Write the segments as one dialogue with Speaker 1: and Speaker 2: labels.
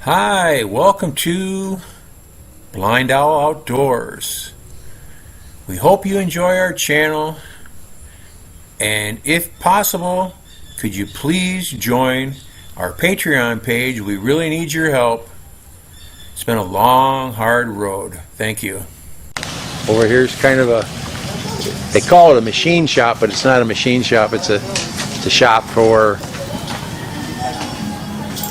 Speaker 1: Hi, welcome to BlindOwl Outdoors. We hope you enjoy our channel, and if possible, could you please join our Patreon page? We really need your help. It's been a long, hard road. Thank you.
Speaker 2: Over here is kind of a, they call it a machine shop, but it's not a machine shop. It's a shop for,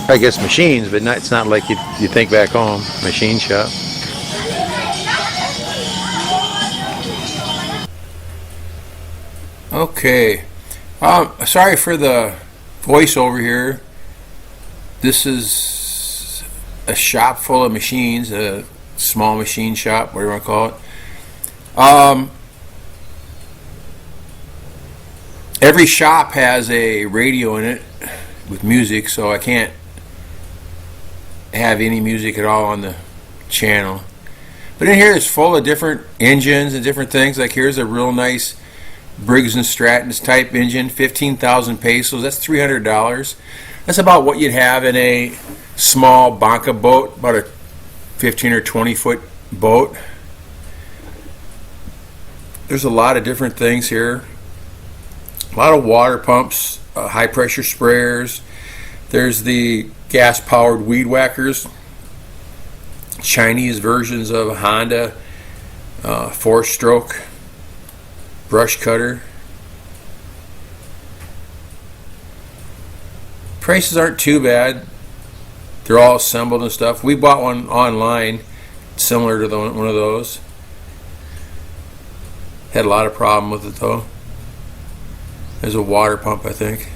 Speaker 2: I guess, machines, but not, it's not like you think back home. Machine shop.
Speaker 1: Okay. Sorry for the voiceover here. This is a shop full of machines, a small machine shop, whatever you want to call it. Every shop has a radio in it with music, so I can't have any music at all on the channel. But in here it's full of different engines and different things. Like here's a real nice Briggs & Stratton's type engine, 15,000 pesos. That's $300. That's about what you'd have in a small banca boat, about a 15 or 20 foot boat. There's a lot of different things here. A lot of water pumps, high pressure sprayers. There's the gas powered weed whackers, Chinese versions of a Honda 4-stroke brush cutter. Prices aren't too bad. They're all assembled and stuff. We bought one online similar to one of those. Had a lot of problem with it though. There's a water pump, I think.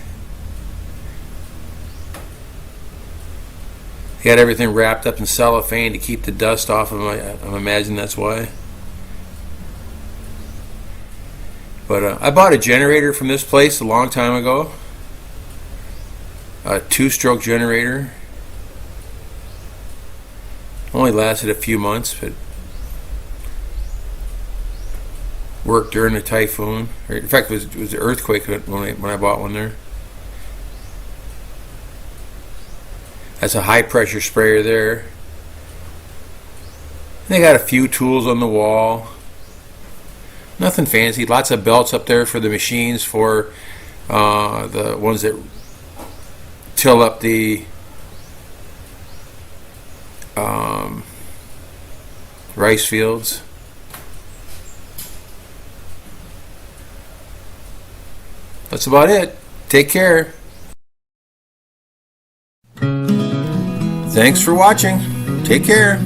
Speaker 1: He had everything wrapped up in cellophane to keep the dust off of my, I imagine that's why. But I bought a generator from this place a long time ago. A 2-stroke generator. Only lasted a few months, but worked during the typhoon. In fact, it was an earthquake when I bought one there. That's a high pressure sprayer there. They got a few tools on the wall. Nothing fancy. Lots of belts up there for the machines, for the ones that till up the rice fields. That's about it. Take care. Thanks for watching. Take care.